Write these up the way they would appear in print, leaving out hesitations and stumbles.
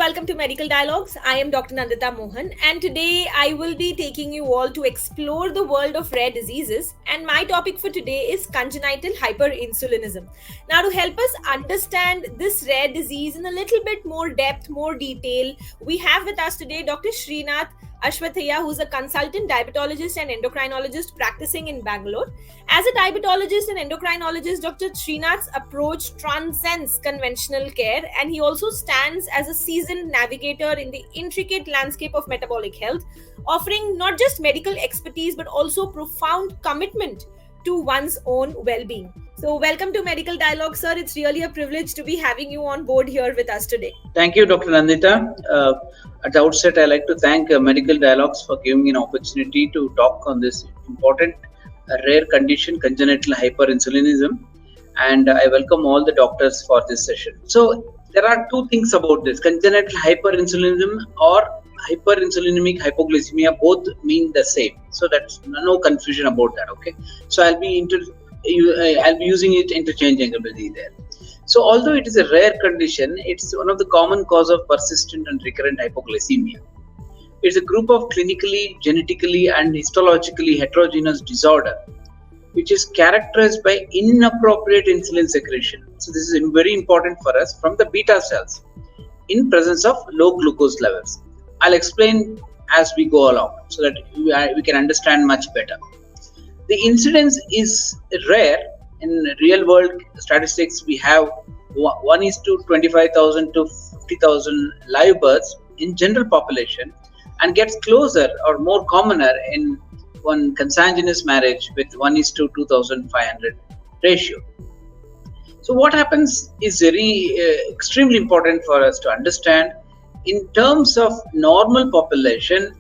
welcome to Medical Dialogues. I am Dr. Nandita Mohan, and today I will be taking you all to explore the world of rare diseases. And my topic for today is congenital hyperinsulinism. Now, to help us understand this rare disease in a little bit more depth, more detail, we have with us today Dr. Srinath Aswathiah, who's a consultant diabetologist and endocrinologist practicing in Bangalore. As a diabetologist and endocrinologist, Dr. Srinath's approach transcends conventional care, and he also stands as a seasoned navigator in the intricate landscape of metabolic health, offering not just medical expertise but also profound commitment to one's own well-being. So welcome to Medical Dialogue, sir. It's really a privilege to be having you on board here with us today. Thank you, Dr. Nandita. At the outset, I'd like to thank Medical Dialogues for giving me an opportunity to talk on this important rare condition, congenital hyperinsulinism. And I welcome all the doctors for this session. So there are two things about this. Congenital hyperinsulinism or hyperinsulinemic hypoglycemia both mean the same. So that's no confusion about that, okay? So I'll be using it interchangeably there. So although it is a rare condition, it's one of the common cause of persistent and recurrent hypoglycemia. It's a group of clinically, genetically and histologically heterogeneous disorder which is characterized by inappropriate insulin secretion. So this is very important for us from the beta cells in presence of low glucose levels. I'll explain as we go along so that we can understand much better. The incidence is rare. In real world statistics, we have 1:25,000 to 50,000 live births in general population, and gets closer or more commoner in one consanguineous marriage with 1:2,500 ratio. So what happens is extremely important for us to understand. In terms of normal population,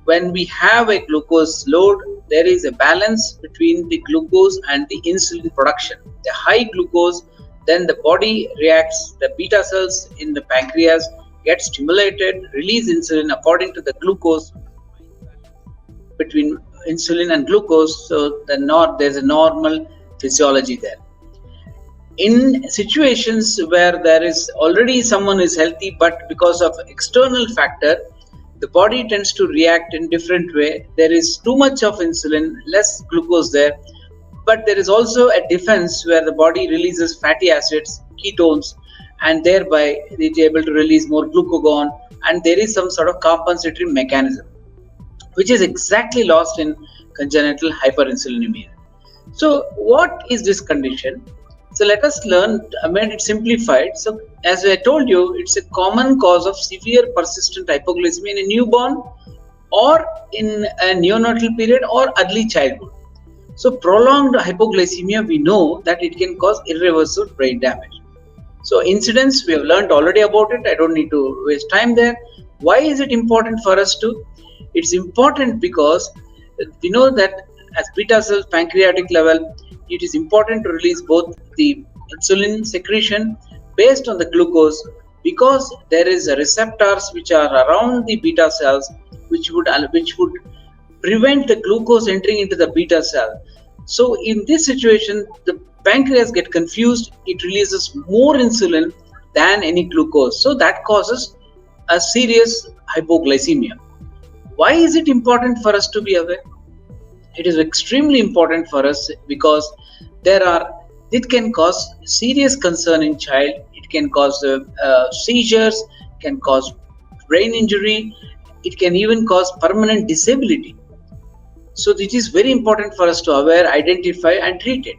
when we have a glucose load, there is a balance between the glucose and the insulin production. The high glucose, then the body reacts, the beta cells in the pancreas get stimulated, release insulin according to the glucose between insulin and glucose. So there's a normal physiology there. In situations where there is already someone is healthy, but because of external factor, the body tends to react in different way. There is too much of insulin, less glucose there, but there is also a defense where the body releases fatty acids, ketones, and thereby it is able to release more glucagon, and there is some sort of compensatory mechanism, which is exactly lost in congenital hyperinsulinemia. So what is this condition? So let us learn. I made it simplified. So as I told you, it's a common cause of severe persistent hypoglycemia in a newborn or in a neonatal period or early childhood. So prolonged hypoglycemia, we know that it can cause irreversible brain damage. So incidence, we have learned already about it. I don't need to waste time there. Why is it important for us to? It's important because we know that as beta cells pancreatic level, it is important to release both the insulin secretion based on the glucose, because there is receptors which are around the beta cells which would prevent the glucose entering into the beta cell. So in this situation, the pancreas get confused. It releases more insulin than any glucose. So that causes a serious hypoglycemia. Why is it important for us to be aware? It is extremely important for us because it can cause serious concern in child. It can cause seizures, can cause brain injury. It can even cause permanent disability. So it is very important for us to aware, identify and treat it.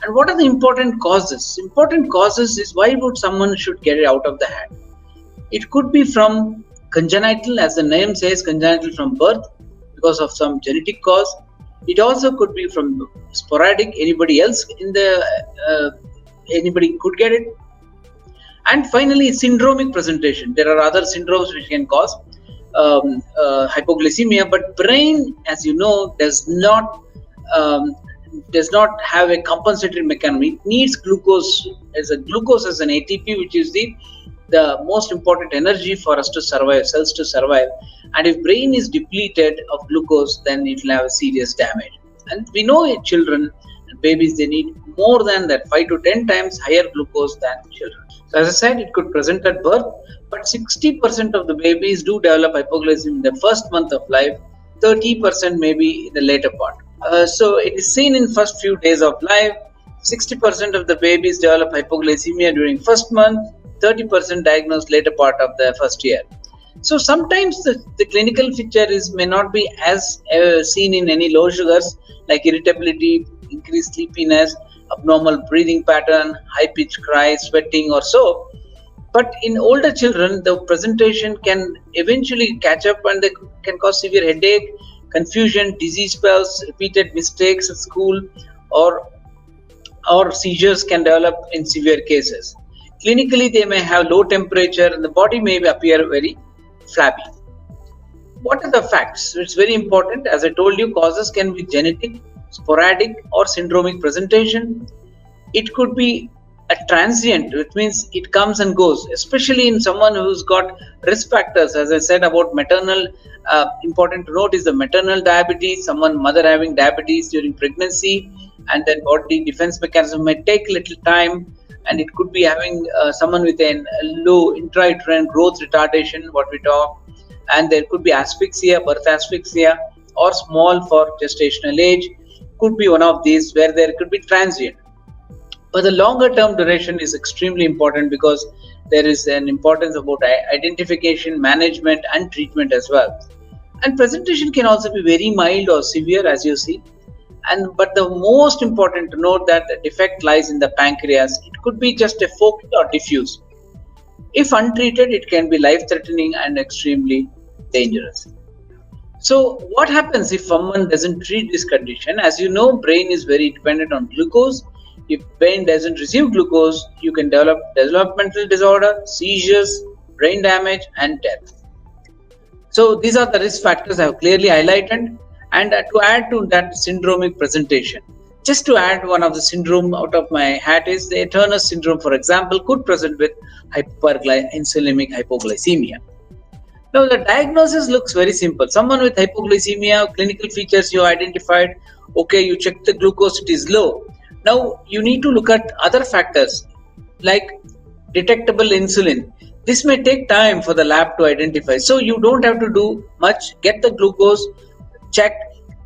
And what are the important causes? Important causes is why would someone should get it out of the hand? It could be from congenital, as the name says, congenital from birth because of some genetic cause. It also could be from sporadic, anybody could get it. And finally, syndromic presentation. There are other syndromes which can cause hypoglycemia, but brain, as you know, does not have a compensatory mechanism. It needs glucose as an ATP, which is the most important energy for us to survive, cells to survive. And if brain is depleted of glucose, then it will have a serious damage. And we know in children and babies, they need more than that, 5 to 10 times higher glucose than children. So as I said, it could present at birth, but 60% of the babies do develop hypoglycemia in the first month of life, 30% maybe in the later part. So it is seen in first few days of life. 60% of the babies develop hypoglycemia during first month, 30% diagnosed later part of the first year. So sometimes the clinical feature may not be as seen in any low sugars like irritability, increased sleepiness, abnormal breathing pattern, high pitched cries, sweating or so. But in older children, the presentation can eventually catch up and they can cause severe headache, confusion, dizzy spells, repeated mistakes at school, or seizures can develop in severe cases. Clinically, they may have low temperature and the body may appear very flabby. What are the facts? It's very important. As I told you, causes can be genetic, sporadic, or syndromic presentation. It could be a transient, which means it comes and goes, especially in someone who's got risk factors. As I said about maternal, important to note is the maternal diabetes, mother having diabetes during pregnancy, and then body defense mechanism may take a little time, and it could be having someone with a low intrauterine growth retardation, what we talk, and there could be asphyxia, birth asphyxia, or small for gestational age, could be one of these where there could be transient. But the longer term duration is extremely important because there is an importance about identification, management, and treatment as well. And presentation can also be very mild or severe, as you see. But the most important to note that the defect lies in the pancreas. It could be just a focal or diffuse. If untreated, it can be life-threatening and extremely dangerous. So what happens if someone doesn't treat this condition? As you know, brain is very dependent on glucose. If brain doesn't receive glucose, you can develop developmental disorder, seizures, brain damage, and death. So these are the risk factors I have clearly highlighted. And to add to that syndromic presentation, just to add one of the syndrome out of my hat is the Turner syndrome, for example, could present with insulinic hypoglycemia. Now the diagnosis looks very simple. Someone with hypoglycemia, clinical features you identified, okay, you check the glucose, it is low. Now you need to look at other factors like detectable insulin. This may take time for the lab to identify. So you don't have to do much. Get the glucose, check,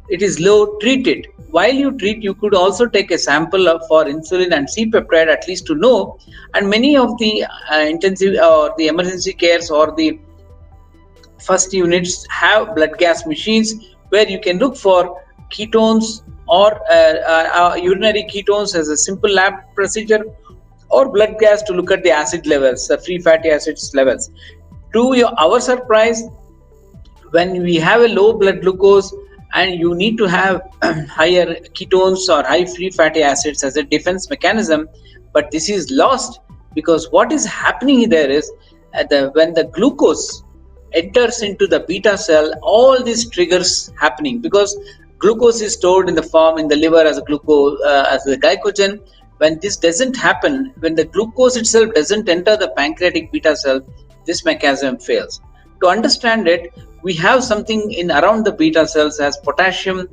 it is low, treat it. While you treat, you could also take a sample for insulin and C-peptide at least to know. And many of the intensive or the emergency cares or the first units have blood gas machines where you can look for ketones or urinary ketones as a simple lab procedure, or blood gas to look at the acid levels, the free fatty acids levels. To our surprise, when we have a low blood glucose and you need to have higher ketones or high free fatty acids as a defense mechanism, but this is lost because what is happening there is when the glucose enters into the beta cell, all these triggers happening because glucose is stored in the liver as a glucose as a glycogen. When this doesn't happen, when the glucose itself doesn't enter the pancreatic beta cell, this mechanism fails. To understand it, we have something in around the beta cells as potassium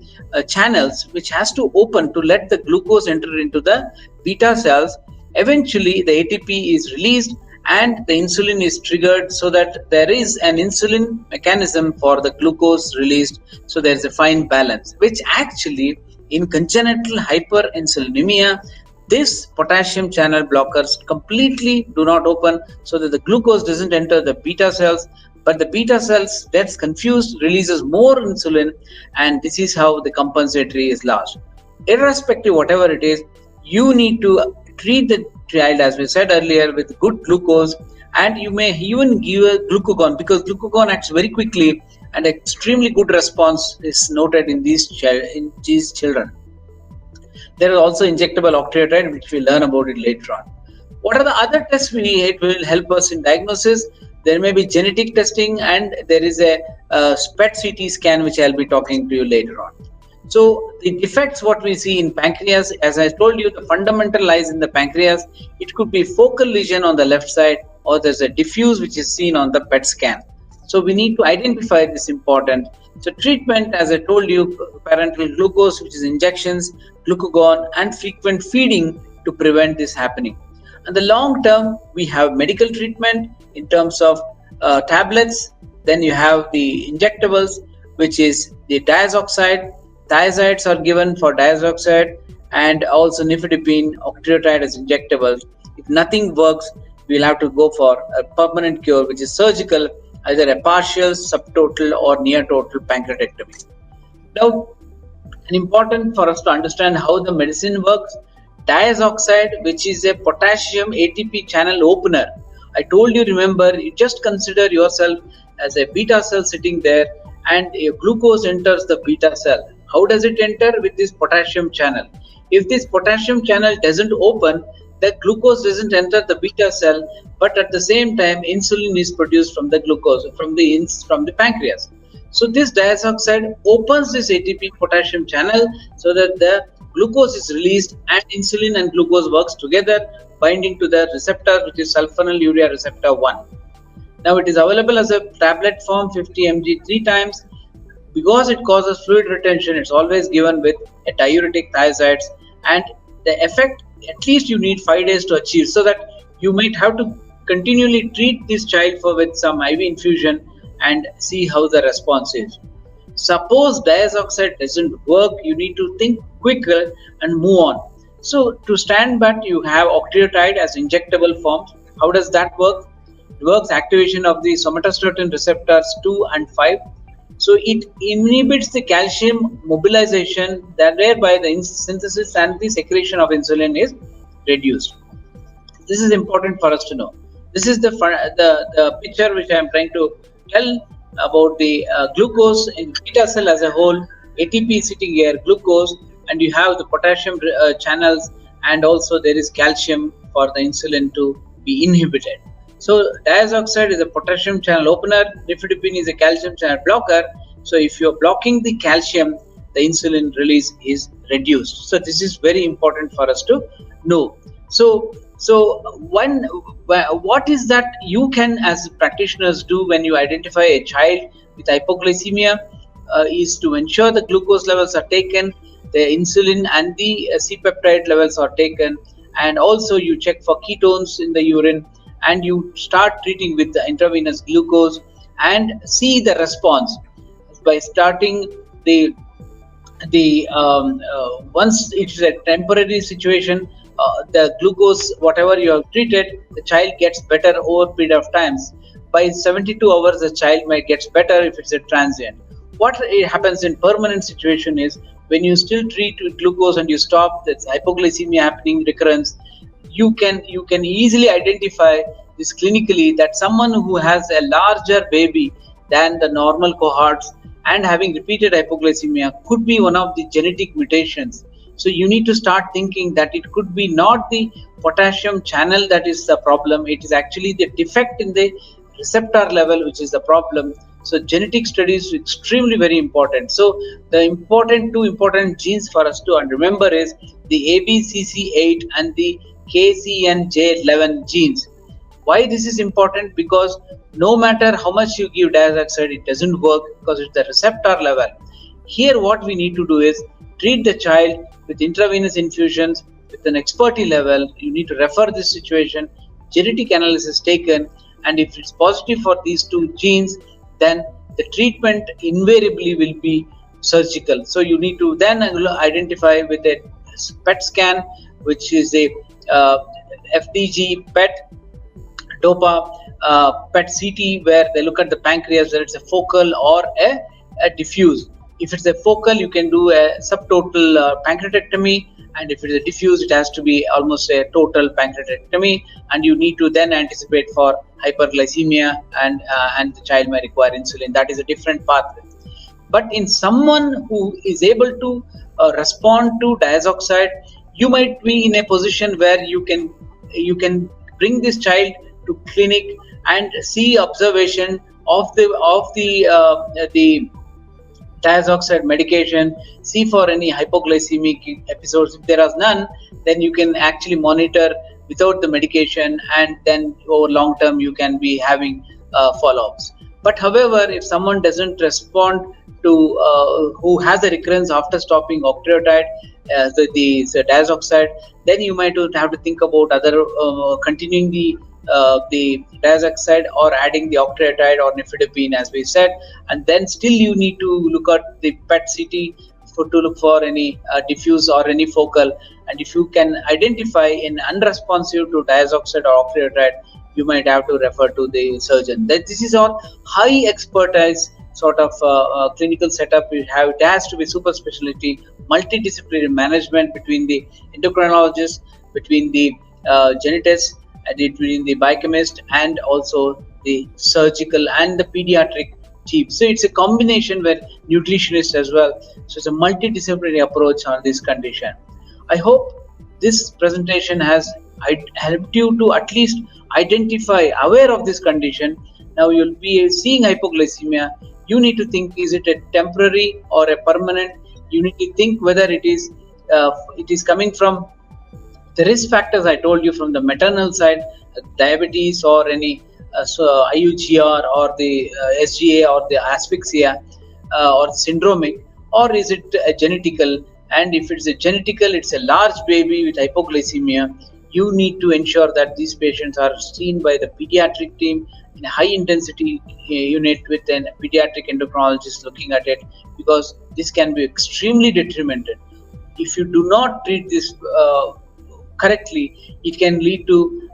channels, which has to open to let the glucose enter into the beta cells. Eventually, the ATP is released and the insulin is triggered so that there is an insulin mechanism for the glucose released. So there is a fine balance, which actually in congenital hyperinsulinemia, this potassium channel blockers completely do not open so that the glucose doesn't enter the beta cells, but the beta cells gets confused, releases more insulin, and this is how the compensatory is lost. Irrespective whatever it is, you need to treat the child, as we said earlier, with good glucose, and you may even give a glucagon because glucagon acts very quickly and extremely good response is noted in these children. There is also injectable octreotide, which we'll learn about it later on. What are the other tests it will help us in diagnosis? There may be genetic testing and there is a PET-CT scan, which I'll be talking to you later on. So the defects what we see in pancreas, as I told you, the fundamental lies in the pancreas. It could be focal lesion on the left side or there's a diffuse which is seen on the PET scan. So we need to identify this important. So treatment, as I told you, parenteral glucose, which is injections, glucagon, and frequent feeding to prevent this happening. And the long term, we have medical treatment in terms of tablets. Then you have the injectables, which is the diazoxide. Thiazides are given for diazoxide, and also nifedipine, octreotide as injectables. If nothing works, we'll have to go for a permanent cure, which is surgical, either a partial, subtotal, or near total pancreatectomy. Now, and important for us to understand how the medicine works. Diazoxide, which is a potassium ATP channel opener. I told you, remember, you just consider yourself as a beta cell sitting there, and a glucose enters the beta cell. How does it enter? With this potassium channel. If this potassium channel doesn't open, the glucose doesn't enter the beta cell, but at the same time, insulin is produced from the glucose, from the pancreas. So this diazoxide opens this ATP potassium channel so that the glucose is released and insulin and glucose works together, binding to the receptor, which is sulfonylurea receptor 1. Now it is available as a tablet form, 50 mg 3 times. Because it causes fluid retention, it's always given with a diuretic thiazides, and the effect, at least you need 5 days to achieve, so that you might have to continually treat this child with some IV infusion and see how the response is. Suppose diazoxide doesn't work, you need to think quicker and move on. So to stand back, you have octreotide as injectable forms. How does that work? It works activation of the somatostatin receptors 2 and 5. So it inhibits the calcium mobilization, that whereby the synthesis and the secretion of insulin is reduced. This is important for us to know. This is the picture which I am trying to tell about the glucose in beta cell as a whole. ATP is sitting here, glucose, and you have the potassium channels, and also there is calcium for the insulin to be inhibited. So diazoxide is a potassium channel opener, nifedipine is a calcium channel blocker. So if you are blocking the calcium, the insulin release is reduced. So this is very important for us to know. So what is that you can, as practitioners, do when you identify a child with hypoglycemia is to ensure the glucose levels are taken, the insulin and the C-peptide levels are taken, and also you check for ketones in the urine, and you start treating with the intravenous glucose and see the response by starting once it's a temporary situation, the glucose, whatever you have treated, the child gets better over a period of times. By 72 hours, the child might get better if it's a transient. What happens in permanent situation is when you still treat with glucose and you stop, that's hypoglycemia happening, recurrence. You can easily identify this clinically, that someone who has a larger baby than the normal cohorts and having repeated hypoglycemia could be one of the genetic mutations. So you need to start thinking that it could be not the potassium channel that is the problem, it is actually the defect in the receptor level which is the problem. So genetic studies are extremely very important. So the two important genes for us to remember is the ABCC8 and the KCNJ11 genes. Why this is important? Because no matter how much you give diazoxide, it doesn't work because it's the receptor level. Here what we need to do is treat the child with intravenous infusions with an expertise level. You need to refer this situation, genetic analysis taken, and if it's positive for these two genes, then the treatment invariably will be surgical. So you need to then identify with a PET scan, which is a FDG, PET, DOPA, PET CT, where they look at the pancreas, whether it's a focal or a diffuse. If it's a focal, you can do a subtotal pancreatectomy, and if it's a diffuse, it has to be almost a total pancreatectomy, and you need to then anticipate for hyperglycemia, and the child may require insulin. That is a different pathway. But in someone who is able to respond to diazoxide, you might be in a position where you can bring this child to clinic and see observation of the diazoxide medication, see for any hypoglycemic episodes. If there are none, then you can actually monitor without the medication, and then over long term you can be having follow-ups. But however, if someone doesn't respond to who has a recurrence after stopping octreotide, the diazoxide, then you might have to think about other continuing the diazoxide or adding the octreotide or nifedipine, as we said, and then still you need to look at the PET CT to look for any diffuse or any focal. And if you can identify in unresponsive to diazoxide or octreotide, you might have to refer to the surgeon. That this is all high expertise sort of clinical setup. You have, it has to be super specialty, multidisciplinary management between the endocrinologist, between the genetist, and between the biochemist, and also the surgical and the pediatric team. So it's a combination where nutritionist as well. So it's a multidisciplinary approach on this condition. I hope this presentation has helped you to at least identify, aware of this condition. Now you'll be seeing hypoglycemia. You need to think, is it a temporary or a permanent? You need to think whether it is coming from the risk factors I told you from the maternal side, diabetes or any IUGR or the SGA or the asphyxia or syndromic, or is it a genetical? And if it's a genetical, it's a large baby with hypoglycemia, you need to ensure that these patients are seen by the pediatric team in a high intensity unit with a pediatric endocrinologist looking at it, because this can be extremely detrimental. If you do not treat this correctly, it can lead to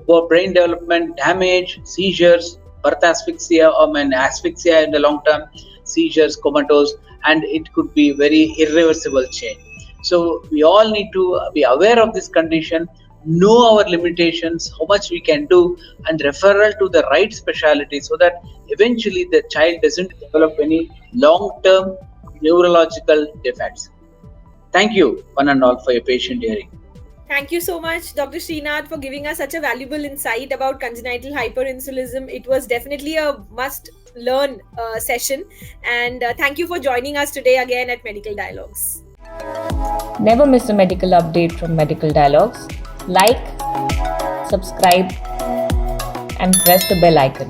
poor brain development, damage, seizures, birth asphyxia, asphyxia in the long term, seizures, comatose, and it could be very irreversible change. So we all need to be aware of this condition, know our limitations, how much we can do, and referral to the right specialty so that eventually the child doesn't develop any long-term neurological defects. Thank you, one and all, for your patient hearing. Thank you so much, Dr. Srinath, for giving us such a valuable insight about congenital hyperinsulinism. It was definitely a must-learn session. And thank you for joining us today again at Medical Dialogues. Never miss a medical update from Medical Dialogues. Like, subscribe, and press the bell icon.